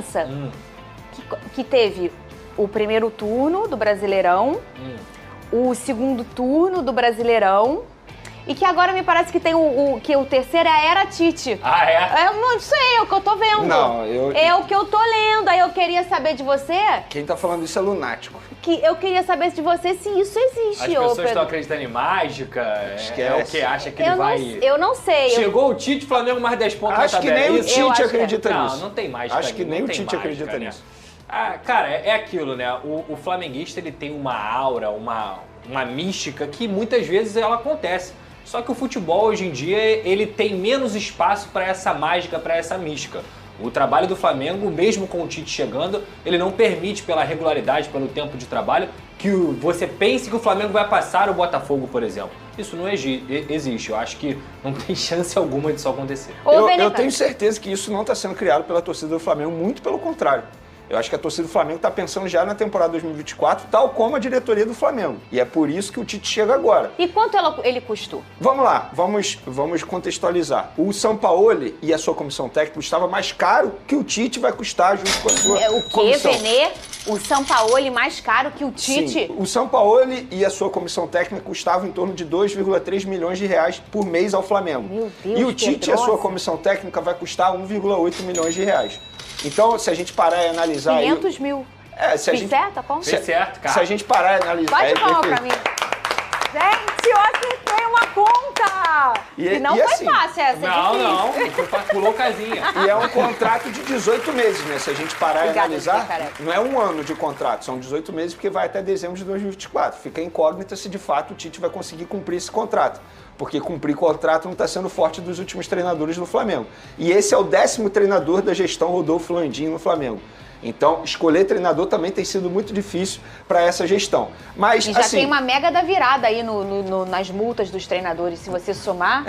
diferença? Que teve o primeiro turno do Brasileirão, o segundo turno do Brasileirão, e que agora me parece que tem que o terceiro é a Era Tite. Ah, é? Eu não sei, é o que eu tô vendo. Não, É o que eu tô lendo. Aí eu queria saber de você... Quem tá falando isso é lunático. Eu queria saber de você se isso existe, As pessoas estão acreditando em mágica? Esquece. É o que acha que ele vai... Eu não sei. Chegou o Tite, Flamengo mais 10 pontos na Acho que tabela. nem o Isso? Tite acredita nisso. Não tem mágica. Acho que nem o Tite acredita nisso. Ah, cara, é aquilo, né? O flamenguista, ele tem uma aura, uma mística que muitas vezes ela acontece. Só que o futebol, hoje em dia, ele tem menos espaço para essa mágica, para essa mística. O trabalho do Flamengo, mesmo com o Tite chegando, ele não permite, pela regularidade, pelo tempo de trabalho, que você pense que o Flamengo vai passar o Botafogo, por exemplo. Isso não existe. Eu acho que não tem chance alguma disso acontecer. Eu tenho certeza que isso não está sendo criado pela torcida do Flamengo, muito pelo contrário. Eu acho que a torcida do Flamengo está pensando já na temporada 2024, tal como a diretoria do Flamengo. E é por isso que o Tite chega agora. E quanto ele custou? Vamos lá, vamos contextualizar. O Sampaoli e a sua comissão técnica estava mais caro que o Tite vai custar junto com a sua comissão. O quê, Vene? O Sampaoli mais caro que o Tite? Sim, o Sampaoli e a sua comissão técnica custavam em torno de 2,3 milhões de reais por mês ao Flamengo. Meu Deus, e o Tite e a sua comissão técnica vai custar 1,8 milhões de reais. Então, se a gente parar e analisar... 500 mil. Se a gente... certo a conta? Fez certo, cara. Se a gente parar e analisar... Bate palma pra mim. Gente, eu acertei uma conta! E não foi assim, fácil essa, Não. Pulou casinha. E é um contrato de 18 meses, né? Se a gente parar Obrigada, e analisar, você, careca. não é um ano de contrato, são 18 meses porque vai até dezembro de 2024. Fica incógnita se de fato o Tite vai conseguir cumprir esse contrato. Porque cumprir contrato não está sendo forte dos últimos treinadores do Flamengo. E esse é o 10º treinador da gestão Rodolfo Landim no Flamengo. Então, escolher treinador também tem sido muito difícil para essa gestão. Mas, E já assim, tem uma mega da virada aí nas multas dos treinadores, se você somar.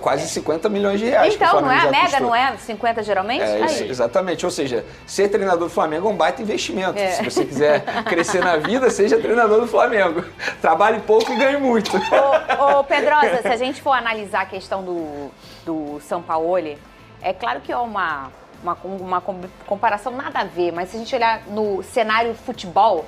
quase 50 milhões de reais. que o Então, não Flamengo é a já mega, custou. não é 50 geralmente? Exatamente. Ou seja, ser treinador do Flamengo é um baita investimento. Se você quiser crescer na vida, seja treinador do Flamengo. Trabalhe pouco e ganhe muito. Ô Pedrosa, se a gente for analisar a questão do Sampaoli, é claro que é uma comparação nada a ver, mas se a gente olhar no cenário futebol,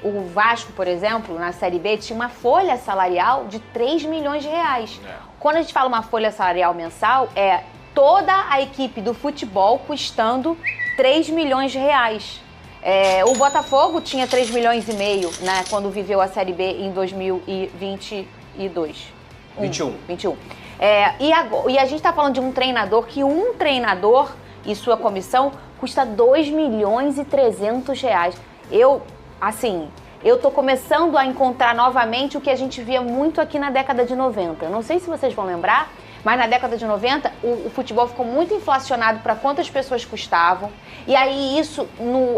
o Vasco, por exemplo, na Série B, tinha uma folha salarial de 3 milhões de reais. Quando a gente fala uma folha salarial mensal, é toda a equipe do futebol custando 3 milhões de reais. O Botafogo tinha 3 milhões e meio, né, quando viveu a Série B em 2022. 21. E a gente está falando de um treinador que e sua comissão custa 2 milhões e 300 reais. Eu tô começando a encontrar novamente o que a gente via muito aqui na década de 90. Eu não sei se vocês vão lembrar, mas na década de 90 o futebol ficou muito inflacionado para quantas pessoas custavam. E aí isso,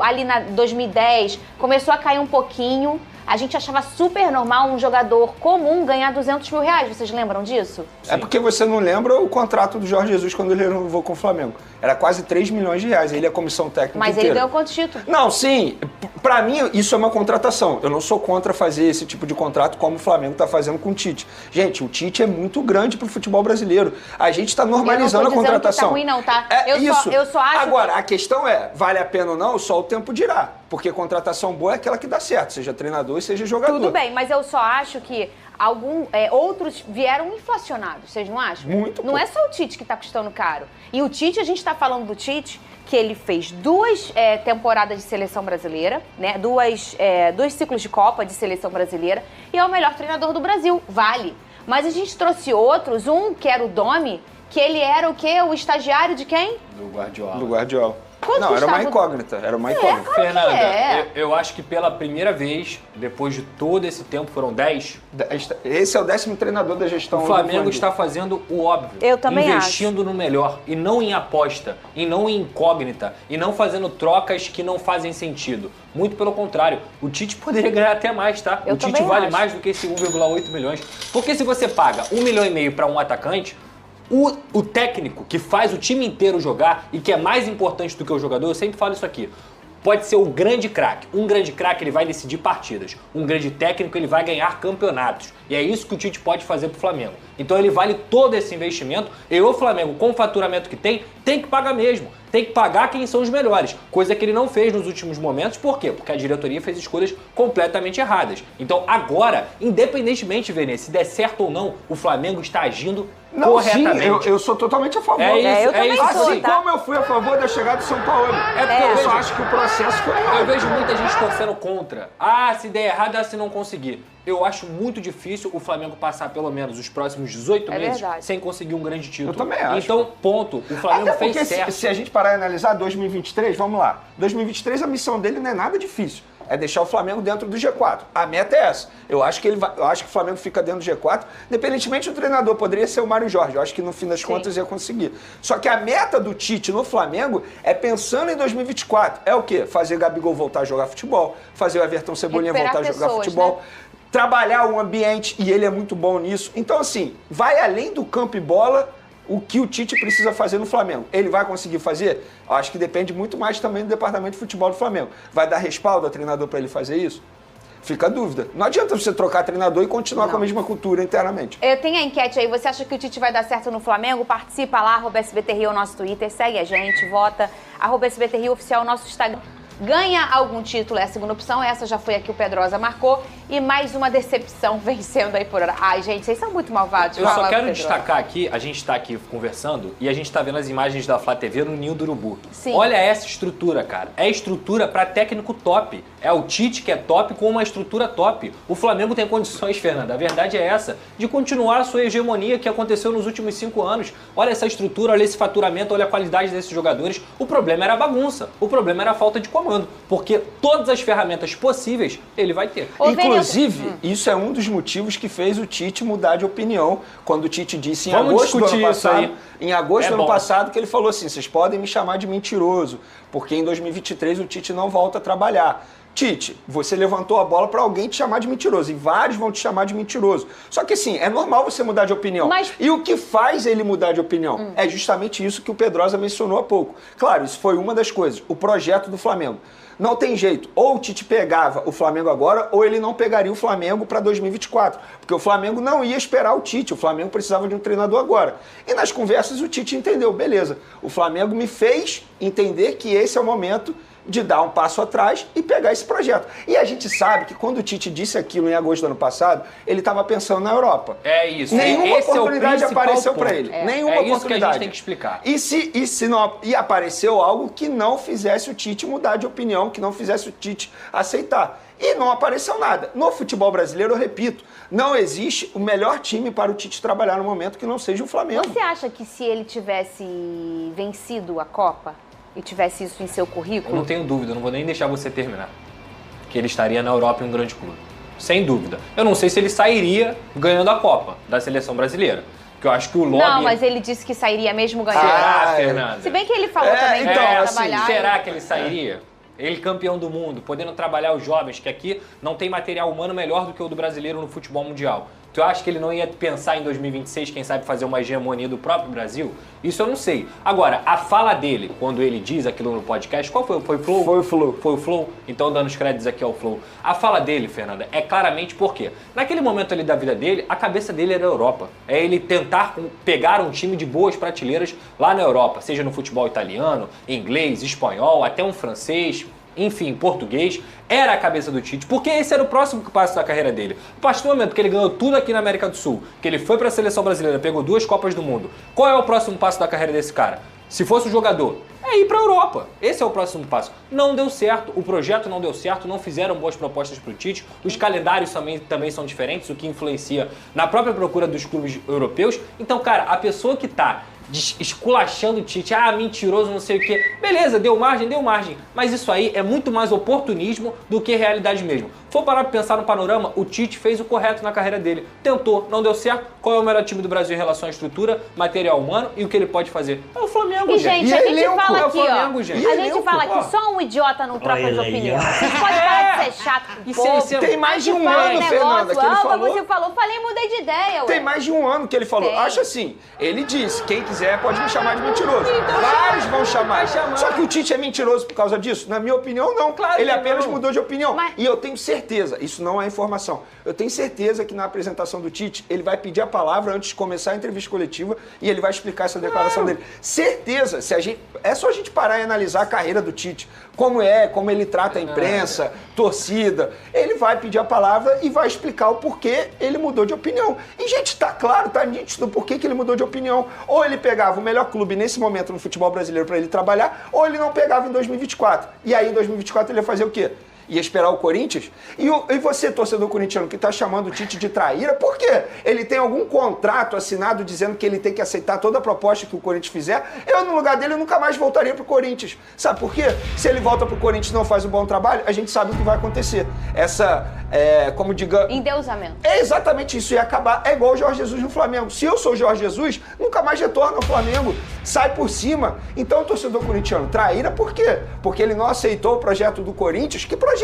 ali na 2010, começou a cair um pouquinho. A gente achava super normal um jogador comum ganhar 200 mil reais. Vocês lembram disso? É porque você não lembra o contrato do Jorge Jesus quando ele renovou com o Flamengo. Era quase 3 milhões de reais. Ele é a comissão técnica Mas inteira. ele ganhou quantos títulos? Não, sim. Pra mim, isso é uma contratação. Eu não sou contra fazer esse tipo de contrato como o Flamengo tá fazendo com o Tite. Gente, o Tite é muito grande pro futebol brasileiro. A gente tá normalizando a contratação. Que tá ruim, não, tá? Eu só acho. Agora, a questão é, vale a pena ou não? Só o tempo dirá. Porque contratação boa é aquela que dá certo, seja treinador e seja jogador. Tudo bem, mas eu só acho que outros vieram inflacionados, vocês não acham? Muito. Não é só o Tite que tá custando caro. E o Tite, a gente tá falando do Tite, que ele fez 2 temporadas de seleção brasileira, né? 2 ciclos de Copa de seleção brasileira, e é o melhor treinador do Brasil, vale. Mas a gente trouxe outros, que era o Domi, que ele era o quê? O estagiário de quem? Do Guardiola. Do Guardiola. Quanto não, era uma custava? incógnita. Era uma incógnita. Claro que Fernanda, é. eu acho que pela primeira vez, depois de todo esse tempo, foram 10, Esse é o 10º treinador da gestão. o Flamengo está fazendo o óbvio. Eu também investindo no melhor. E não em aposta, e não em incógnita, e não fazendo trocas que não fazem sentido. Muito pelo contrário, o Tite poderia ganhar até mais, tá? Eu o Tite também vale acho. mais do que esse 1,8 milhões. Porque se você paga 1,5 milhão para um atacante, o técnico que faz o time inteiro jogar e que é mais importante do que o jogador, eu sempre falo isso aqui, pode ser o grande craque. Um grande craque ele vai decidir partidas. Um grande técnico ele vai ganhar campeonatos. E é isso que o Tite pode fazer pro Flamengo. Então ele vale todo esse investimento e o Flamengo, com o faturamento que tem que pagar mesmo. tem que pagar quem são os melhores, coisa que ele não fez nos últimos momentos. Por quê? Porque a diretoria fez escolhas completamente erradas. Então agora, independentemente, Vene, se der certo ou não, o Flamengo está agindo corretamente. Sim, eu sou totalmente a favor. Eu também sou, assim tá? como eu fui a favor da chegada do São Paulo. Eu só acho que o processo foi errado. Eu vejo muita gente torcendo contra. Se der errado, se não conseguir. Eu acho muito difícil o Flamengo passar pelo menos os próximos 18 meses sem conseguir um grande título. Eu também acho. Então, ponto. O Flamengo fez certo. Se a gente parar e analisar 2023, vamos lá. 2023 a missão dele não é nada difícil. É deixar o Flamengo dentro do G4. A meta é essa. Eu acho que o Flamengo fica dentro do G4, independentemente do treinador. Poderia ser o Mário Jorge. Eu acho que no fim das contas ia conseguir. Só que a meta do Tite no Flamengo é pensando em 2024. É o quê? Fazer Gabigol voltar a jogar futebol, fazer o Everton Cebolinha voltar a jogar futebol. Né? Trabalhar o ambiente, e ele é muito bom nisso. Então, assim, vai além do campo e bola o que o Tite precisa fazer no Flamengo. Ele vai conseguir fazer? Eu acho que depende muito mais também do departamento de futebol do Flamengo. Vai dar respaldo ao treinador para ele fazer isso? Fica a dúvida. Não adianta você trocar treinador e continuar com a mesma cultura internamente. Eu tenho a enquete aí. Você acha que o Tite vai dar certo no Flamengo? Participa lá, @SBTRio, o nosso Twitter. Segue a gente, vota. @SBTRio oficial, o nosso Instagram. Ganha algum título, é a segunda opção. Essa já foi a que o Pedrosa marcou. E mais uma decepção vencendo aí por hora. Ai, gente, vocês são muito malvados. Eu só quero destacar aqui, a gente está aqui conversando e a gente está vendo as imagens da Flá TV no Ninho do Urubu. Sim. Olha essa estrutura, cara. É estrutura para técnico top. É o Tite que é top com uma estrutura top. O Flamengo tem condições, Fernanda, a verdade é essa, de continuar a sua hegemonia que aconteceu nos últimos 5 anos. Olha essa estrutura, olha esse faturamento, olha a qualidade desses jogadores. O problema era a bagunça. O problema era a falta de comando. Porque todas as ferramentas possíveis ele vai ter. Inclusive, isso é um dos motivos que fez o Tite mudar de opinião. Quando o Tite disse em agosto do ano passado, que ele falou assim, vocês podem me chamar de mentiroso, porque em 2023 o Tite não volta a trabalhar. Tite, você levantou a bola para alguém te chamar de mentiroso, e vários vão te chamar de mentiroso. Só que assim, é normal você mudar de opinião. E o que faz ele mudar de opinião? É justamente isso que o Pedrosa mencionou há pouco. Claro, isso foi uma das coisas, o projeto do Flamengo. Não tem jeito, ou o Tite pegava o Flamengo agora, ou ele não pegaria o Flamengo para 2024. Porque o Flamengo não ia esperar o Tite, o Flamengo precisava de um treinador agora. E nas conversas o Tite entendeu, beleza, o Flamengo me fez entender que esse é o momento de dar um passo atrás e pegar esse projeto. E a gente sabe que quando o Tite disse aquilo em agosto do ano passado, ele estava pensando na Europa. É isso. Nenhuma esse oportunidade é o apareceu para ele. Nenhuma oportunidade. É isso que a gente tem que explicar. E apareceu algo que não fizesse o Tite mudar de opinião, que não fizesse o Tite aceitar. E não apareceu nada. No futebol brasileiro, eu repito, não existe o melhor time para o Tite trabalhar no momento que não seja o Flamengo. Você acha que se ele tivesse vencido a Copa e tivesse isso em seu currículo? Eu não tenho dúvida, eu não vou nem deixar você terminar. Que ele estaria na Europa em um grande clube. Sem dúvida. Eu não sei se ele sairia ganhando a Copa da seleção brasileira. Porque eu acho que o lobby... Não, mas ele disse que sairia mesmo ganhando. Será, Fernanda? Se bem que ele falou também que ia trabalhar. Será que ele sairia? Ele campeão do mundo, podendo trabalhar os jovens, que aqui não tem material humano melhor do que o do brasileiro no futebol mundial. Tu acha que ele não ia pensar em 2026, quem sabe fazer uma hegemonia do próprio Brasil? Isso eu não sei. Agora, a fala dele, quando ele diz aquilo no podcast, qual foi? Foi o Flow? Foi o Flow. Foi o Flow? Então, dando os créditos aqui ao Flow. A fala dele, Fernanda, é claramente porque naquele momento ali da vida dele, a cabeça dele era a Europa. É ele tentar pegar um time de boas prateleiras lá na Europa, seja no futebol italiano, inglês, espanhol, até um francês, enfim, português, era a cabeça do Tite, porque esse era o próximo passo da carreira dele. A partir do momento que ele ganhou tudo aqui na América do Sul, que ele foi para a seleção brasileira, pegou 2 Copas do Mundo, qual é o próximo passo da carreira desse cara? Se fosse um jogador, é ir para a Europa. Esse é o próximo passo. Não deu certo, o projeto não deu certo, não fizeram boas propostas para o Tite, os calendários também são diferentes, o que influencia na própria procura dos clubes europeus. Então, cara, a pessoa que tá esculachando o Tite, mentiroso, não sei o quê. Beleza, deu margem, mas isso aí é muito mais oportunismo do que realidade mesmo. For parar pra pensar no panorama, o Tite fez o correto na carreira dele. Tentou, não deu certo. Qual é o melhor time do Brasil em relação à estrutura, material humano e o que ele pode fazer? É o Flamengo, e, gente. A gente fala aqui, Flamengo, gente. A gente fala aqui, só um idiota não troca de opinião. Vocês podem parar ser chato com o Isso povo. Tem mais de um Fala ano, negócio, Fernanda, que ele falou. Você falou, falei, mudei de ideia, ué. Tem mais de um ano que ele falou. Tem. Acho assim, ele disse, quem quiser pode me chamar de mentiroso. Vários vão chamar. Só que o Tite é mentiroso por causa disso? Na minha opinião, não. Claro Ele que apenas não. mudou de opinião. Mas- E eu tenho certeza, isso não é informação, eu tenho certeza que na apresentação do Tite, ele vai pedir a palavra antes de começar a entrevista coletiva e ele vai explicar essa declaração dele. Certeza, é só a gente parar e analisar a carreira do Tite, como ele trata a imprensa, torcida. Ele vai pedir a palavra e vai explicar o porquê ele mudou de opinião. E, gente, tá claro, tá nítido por que ele mudou de opinião. Ou ele pegava o melhor clube nesse momento no futebol brasileiro para ele trabalhar, ou ele não pegava em 2024. E aí, em 2024, ele ia fazer o quê? Ia esperar o Corinthians? E você, torcedor corintiano, que está chamando o Tite de traíra, por quê? Ele tem algum contrato assinado dizendo que ele tem que aceitar toda a proposta que o Corinthians fizer? Eu, no lugar dele, nunca mais voltaria pro Corinthians. Sabe por quê? Se ele volta pro Corinthians e não faz um bom trabalho, a gente sabe o que vai acontecer. Como diga... Endeusamento. É exatamente isso, ia acabar. É igual o Jorge Jesus no Flamengo. Se eu sou o Jorge Jesus, nunca mais retorno ao Flamengo. Sai por cima. Então, o torcedor corintiano, traíra por quê? Porque ele não aceitou o projeto do Corinthians. Que projeto?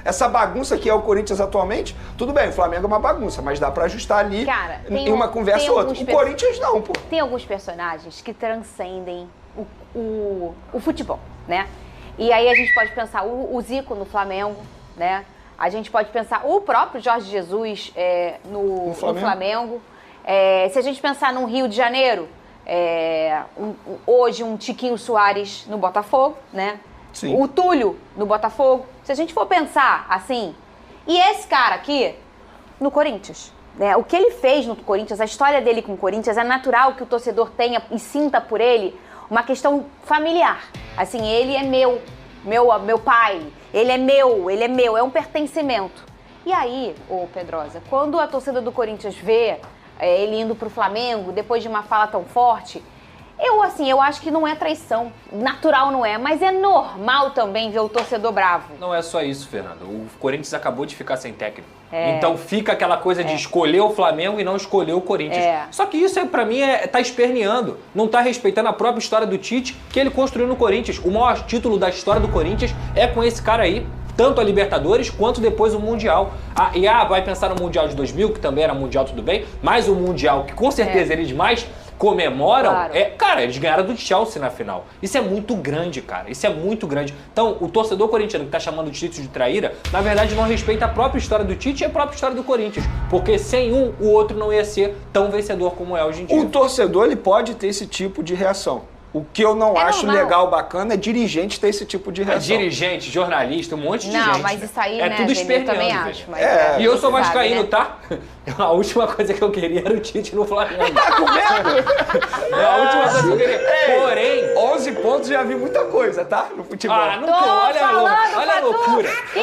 Essa bagunça que é o Corinthians atualmente, tudo bem, o Flamengo é uma bagunça, mas dá pra ajustar ali em uma conversa ou outra. O Corinthians não, pô. Tem alguns personagens que transcendem o futebol, né? E aí a gente pode pensar o Zico no Flamengo, né? A gente pode pensar o próprio Jorge Jesus no Flamengo. Se a gente pensar no Rio de Janeiro, hoje um Tiquinho Soares no Botafogo, né? Sim. O Túlio no Botafogo. Se a gente for pensar assim, e esse cara aqui no Corinthians, né? O que ele fez no Corinthians, a história dele com o Corinthians, é natural que o torcedor tenha e sinta por ele uma questão familiar. Assim, ele é meu pai, ele é meu, é um pertencimento. E aí, Pedrosa, quando a torcida do Corinthians vê ele indo pro Flamengo, depois de uma fala tão forte, eu acho que não é traição. Natural não é, mas é normal também ver o torcedor bravo. Não é só isso, Fernando. O Corinthians acabou de ficar sem técnico. Então fica aquela coisa de escolher o Flamengo e não escolher o Corinthians. Só que isso, pra mim, tá esperneando. Não tá respeitando a própria história do Tite que ele construiu no Corinthians. O maior título da história do Corinthians é com esse cara aí. Tanto a Libertadores, quanto depois o Mundial. Vai pensar no Mundial de 2000, que também era Mundial, tudo bem, mas o Mundial, que com certeza eles mais comemoram, claro. Cara, eles ganharam do Chelsea na final. Isso é muito grande, cara. Isso é muito grande. Então, o torcedor corintiano que tá chamando o Tite de traíra, na verdade não respeita a própria história do Tite e a própria história do Corinthians. Porque sem um, o outro não ia ser tão vencedor como é hoje em dia. O torcedor, ele pode ter esse tipo de reação. O que eu não acho normal. legal, bacana, é dirigente ter esse tipo de reação. Dirigente, jornalista, um monte de gente. Não, mas isso aí, é né, tudo Vini, eu esperneando, também velho. acho. Mas E eu sou você sabe, vascaíno, né? tá? A última coisa que eu queria era o Tite no Flamengo. Tá com medo? A última coisa que eu queria. Porém... 11 pontos já vi muita coisa, tá? No futebol. Olha a loucura. Que